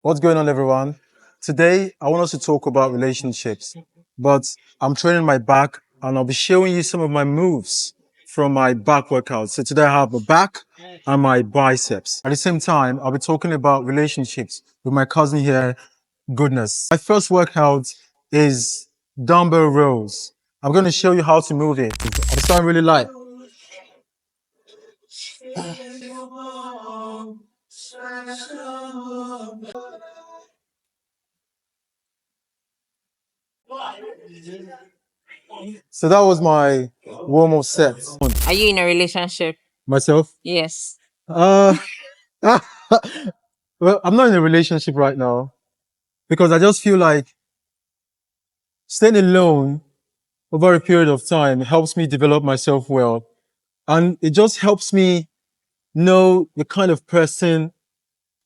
What's going on, everyone? Today, I want us to talk about relationships, but I'm training my back and I'll be showing you some of my moves from my back workouts. So today I have my back and my biceps. At the same time, I'll be talking about relationships with my cousin here, Goodness. My first workout is dumbbell rows. I'm going to show you how to move it. It's something really light. So that was my warm-up set. Are you in a relationship? Myself? Yes. Uh, well, I'm not in a relationship right now because I just feel like staying alone over a period of time helps me develop myself well. And it just helps me know the kind of person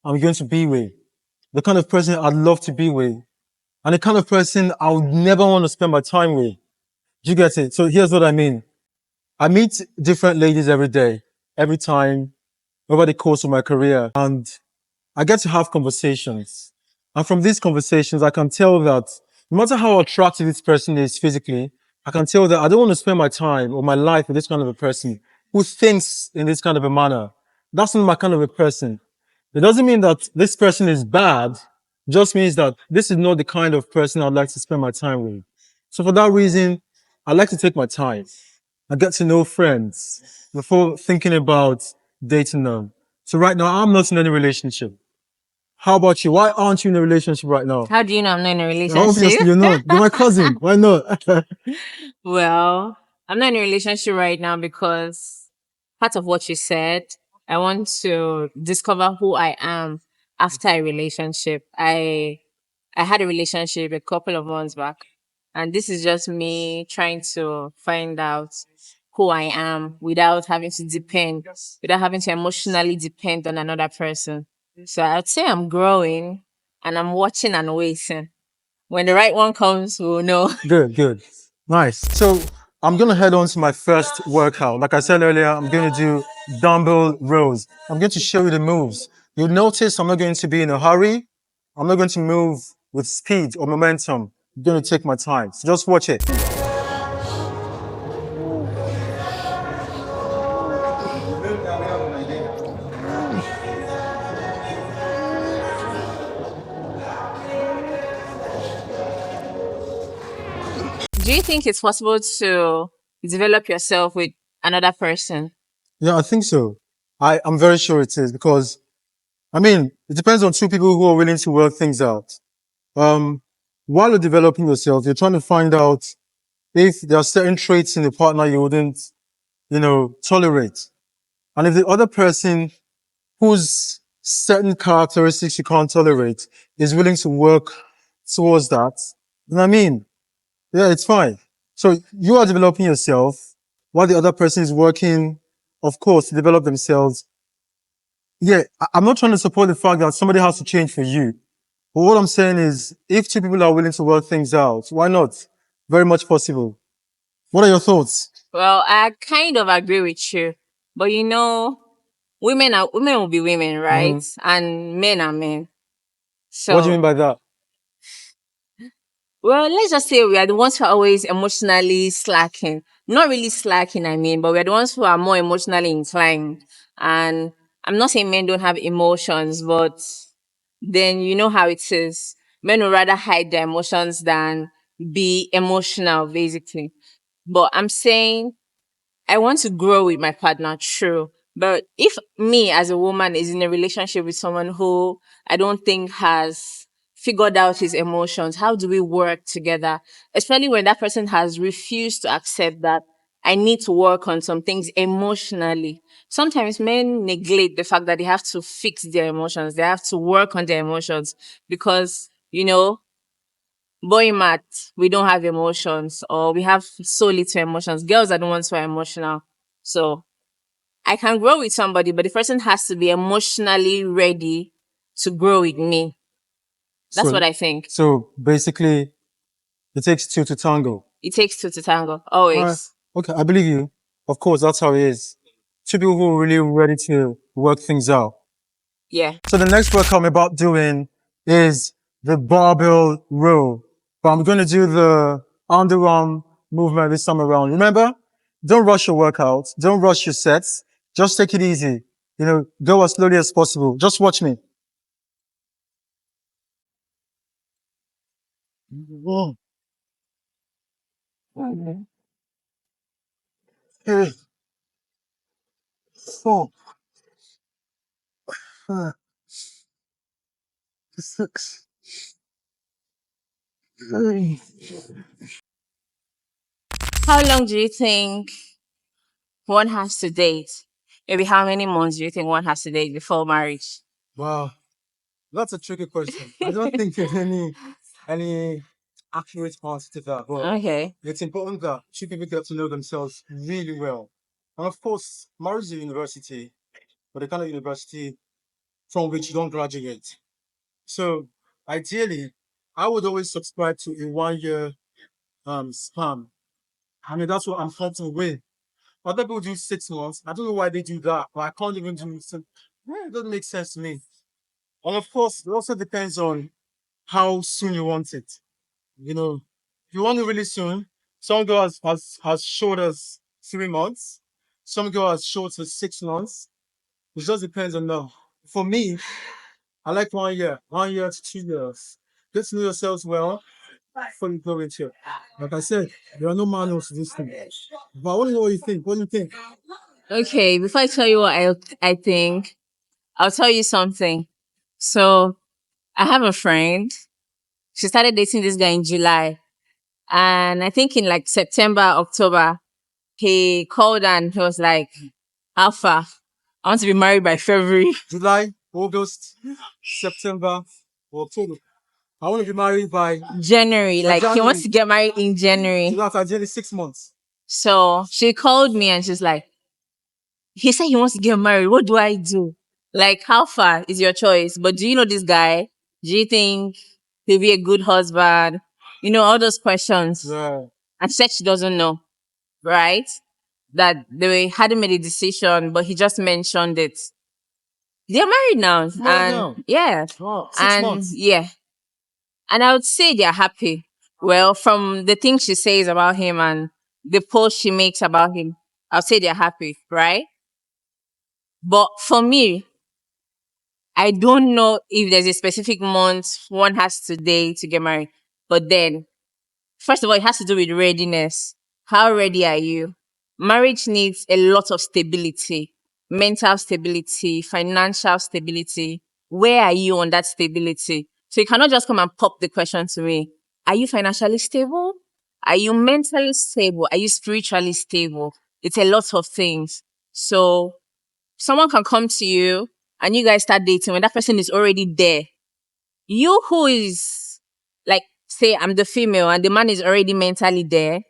I'm going to be with, the kind of person I'd love to be with, and the kind of person I would never want to spend my time with. Do you get it? So here's what I mean. I meet different ladies every day, every time, over the course of my career. And I get to have conversations. And from these conversations, I can tell that no matter how attractive this person is physically, I can tell that I don't want to spend my time or my life with this kind of a person who thinks in this kind of a manner. That's not my kind of a person. It doesn't mean that this person is bad. It just means that this is not the kind of person I'd like to spend my time with. So for that reason, I like to take my time. I get to know friends before thinking about dating them. So right now, I'm not in any relationship. How about you? Why aren't you in a relationship right now? How do you know I'm not in a Obviously, relationship? you're not. You're my cousin. Why not? Well, I'm not in a relationship right now because part of what you said, I want to discover who I am after a relationship. I had a relationship a couple of months back, and this is just me trying to find out who I am without having to emotionally depend on another person. So I'd say I'm growing and I'm watching and waiting. When the right one comes, we'll know. Good, good. Nice. So I'm going to head on to my first workout. Like I said earlier, I'm going to do dumbbell rows. I'm going to show you the moves. You'll notice I'm not going to be in a hurry. I'm not going to move with speed or momentum. I'm going to take my time. So just watch it. Do you think it's possible to develop yourself with another person? Yeah, I think so. I'm very sure it is because, I mean, it depends on two people who are willing to work things out. Um, while you're developing yourself, you're trying to find out if there are certain traits in the partner you wouldn't, tolerate. And if the other person whose certain characteristics you can't tolerate is willing to work towards that, then I mean, yeah, it's fine. So you are developing yourself while the other person is working, of course, to develop themselves. Yeah, I'm not trying to support the fact that somebody has to change for you. But what I'm saying is, if two people are willing to work things out, why not? Very much possible. What are your thoughts? Well, I kind of agree with you. But women will be women, right? Hmm. And men are men. What do you So mean by that? well, let's just say we are the ones who are always emotionally slacking. Not really slacking, I mean, but we are the ones who are more emotionally inclined. And I'm not saying men don't have emotions, but then you know how it is. Men would rather hide their emotions than be emotional, basically. But I'm saying I want to grow with my partner, true. But if me as a woman is in a relationship with someone who I don't think has figured out his emotions, how do we work together? Especially when that person has refused to accept that I need to work on some things emotionally. Sometimes men neglect the fact that they have to fix their emotions. They have to work on their emotions because, boy mat, we don't have emotions or we have so little emotions. Girls are the ones who are emotional. So I can grow with somebody, but the person has to be emotionally ready to grow with me. That's what So, I think. so basically, it takes two to tango. It takes two to tango, All right. always. Okay, I believe you. Of course, that's how it is. Two people who are really ready to work things out. Yeah. So the next work I'm about doing is the barbell row. But I'm going to do the underarm movement this time around. Remember, don't rush your workouts. Don't rush your sets. Just take it easy. Go as slowly as possible. Just watch me. 1, 2, 4, 5, 6, 7. How long do you think one has to date? Maybe how many months do you think one has to date before marriage? Wow, that's a tricky question. I don't think there's any accurate answer to that, but Okay. it's important that two people get to know themselves really well. And of course, marriage is a university, but the kind of university from which you don't graduate. So ideally, I would always subscribe to a 1 year span. I mean, that's what I'm comfortable with. Other people do 6 months. I don't know why they do that, but I can't even do it doesn't make sense to me. And of course, it also depends on how soon you want it. If you want it really soon, some girl has short as 3 months, some girl has short as 6 months. It just depends on them. For me, I like 1 year, 1 year to 2 years. Get to know yourselves well before you go into it. Like I said, there are no manuals to this thing. But I want to know what you think. What do you think? Okay, before I tell you what I think, I'll tell you something. So I have a friend. She started dating this guy in July. And I think in like September, October, he called and he was like, how far? I want to be married by February. July, August, September, October. I want to be married by January. Like he wants to get married in January. So that's ideally 6 months. So she called me and she's like, he said he wants to get married. What do I do? Like, how far is your choice? But do you know this guy? Do you think he'll be a good husband? All those questions. Yeah. And she said she doesn't know, right? That they hadn't made a decision, but he just mentioned it. They're married now. Now. Yeah. Oh, 6 months. Yeah. And I would say they're happy. Well, from the things she says about him and the post she makes about him, I'll say they're happy, right? But for me, I don't know if there's a specific month one has to date to get married. But then, first of all, it has to do with readiness. How ready are you? Marriage needs a lot of stability, mental stability, financial stability. Where are you on that stability? So you cannot just come and pop the question to me. Are you financially stable? Are you mentally stable? Are you spiritually stable? It's a lot of things. So someone can come to you and you guys start dating when that person is already there. You who is like, say I'm the female and the man is already mentally there.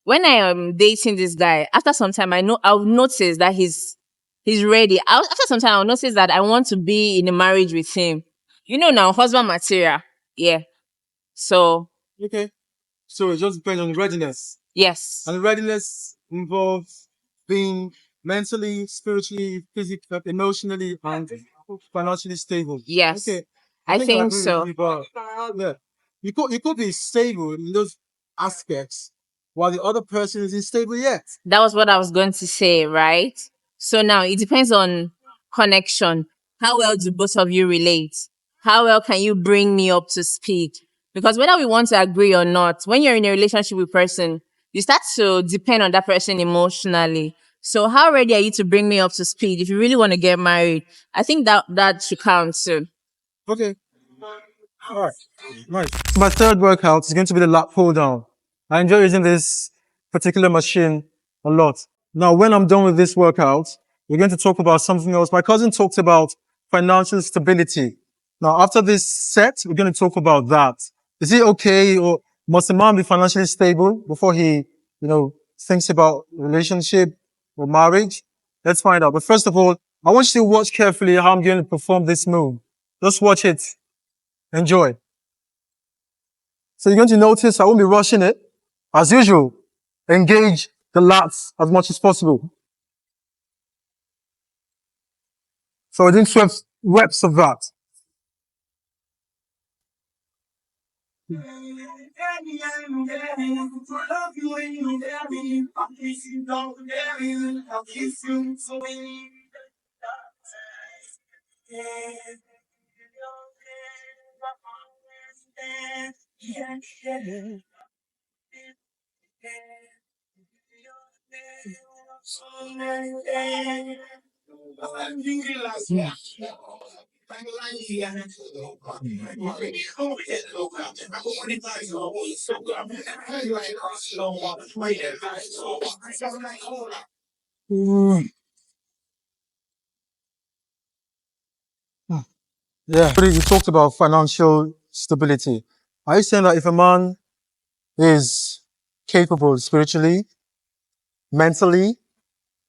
When I am dating this guy, after some time I'll notice that he's ready. After some time I'll notice that I want to be in a marriage with him. Now, husband material. Yeah. So Okay. So it just depends on the readiness. yes. And the readiness involves being mentally, spiritually, physically, emotionally, and financially stable. Yes. Okay. I I think agree so. with you, but yeah, you could be stable in those aspects while the other person isn't stable yet. That was what I was going to say, right? So now it depends on connection. How well do both of you relate? How well can you bring me up to speed? Because whether we want to agree or not, when you're in a relationship with a person, you start to depend on that person emotionally. So how ready are you to bring me up to speed if you really want to get married? I think that should count too. Okay. All right. Nice. So my third workout is going to be the lat pull down. I enjoy using this particular machine a lot. Now, when I'm done with this workout, we're going to talk about something else. My cousin talked about financial stability. Now, after this set, we're going to talk about that. Is it okay, or must a man be financially stable before he, thinks about relationship or marriage? Let's find out. But first of all, I want you to watch carefully how I'm going to perform this move. Just watch it. Enjoy. So you're going to notice I won't be rushing it. As usual, engage the lats as much as possible. So we're doing 12 reps of that. Mm. Yeah. You talked about financial stability. Are you saying that if a man is capable spiritually, mentally,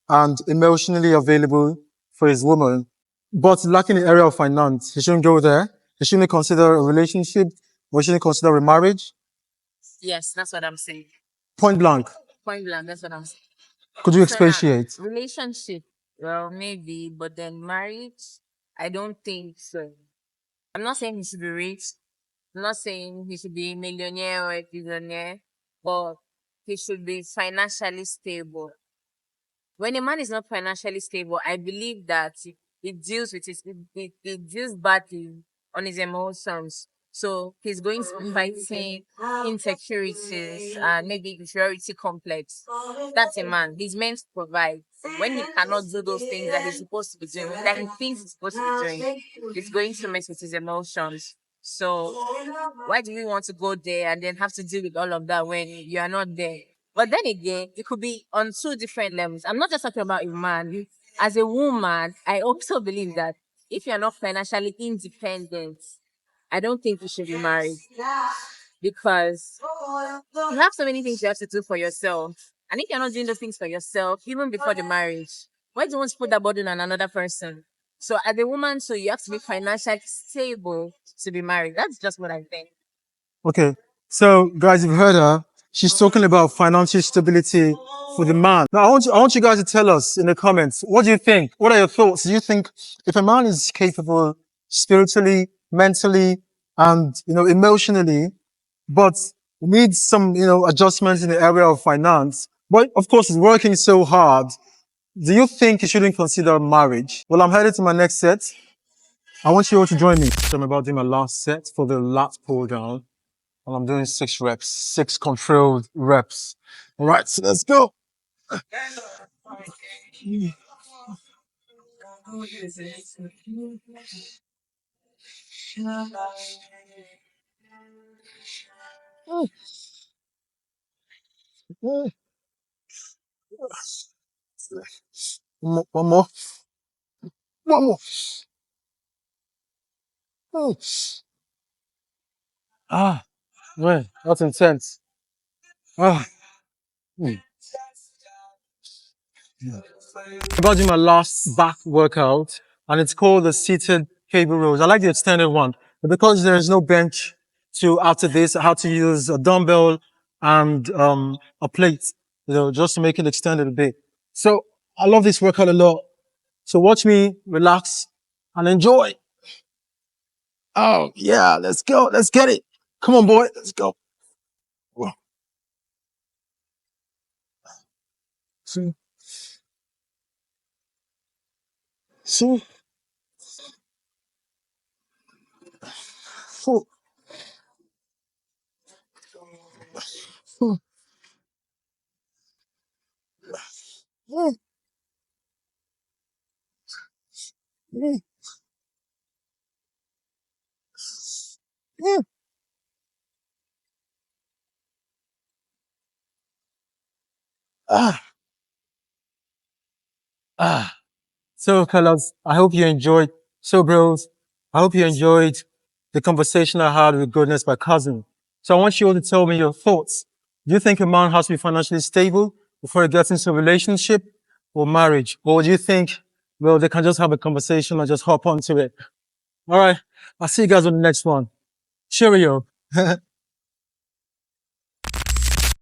and emotionally available for his woman, but lacking the area of finance, he shouldn't go there? He shouldn't consider a relationship, or he shouldn't consider a marriage? Yes, that's what I'm saying. Point blank. Point blank, that's what I'm saying. Could you So now, expatiate? relationship, well, maybe, but then marriage, I don't think so. I'm not saying he should be rich. I'm not saying he should be a millionaire or a billionaire, but he should be financially stable. When a man is not financially stable, I believe that it deals with it deals badly on his emotions. So he's going to be fighting insecurities and maybe inferiority complex. That's a man. He's meant to provide. When he cannot do those things that he's supposed to be doing, that he thinks he's supposed to be doing, it's going to mess with his emotions. So why do we want to go there and then have to deal with all of that when you are not there? But then again, it could be on two different levels. I'm not just talking about a man. As a woman, I also believe that if you're not financially independent, I don't think you should be married because you have so many things you have to do for yourself. And if you're not doing those things for yourself, even before the marriage, why do you want to put that burden on another person? So as a woman, so you have to be financially stable to be married. That's just what I think. Okay. So, guys, you've heard her. She's talking about financial stability for the man. Now, I want you guys to tell us in the comments, what do you think? What are your thoughts? Do you think if a man is capable spiritually, mentally, and, emotionally, but needs some, adjustments in the area of finance, but of course is working so hard, do you think he shouldn't consider marriage? Well, I'm headed to my next set. I want you all to join me. So I'm about to do my last set for the lat pull down. And I'm doing 6 reps, 6 controlled reps. All right, so let's go. One more. One more. Ah, man, that's intense. Ah. Hmm. About to do my last back workout, and it's called the seated cable rows. I like the extended one, but because there is no bench to after this, I had to use a dumbbell and a plate, just to make it extended a bit. So I love this workout a lot. So watch me relax and enjoy. Oh yeah, let's go, let's get it. Come on, boy, let's go. Whoa. See, see, four, four, four, four, four. Ah, ah. So, fellas, I hope you enjoyed. So, bros, I hope you enjoyed the conversation I had with Goodness, my cousin. So, I want you all to tell me your thoughts. Do you think a man has to be financially stable before he gets into a relationship or marriage? Or do you think, well, they can just have a conversation and just hop onto it? All right. I'll see you guys on the next one. Cheerio.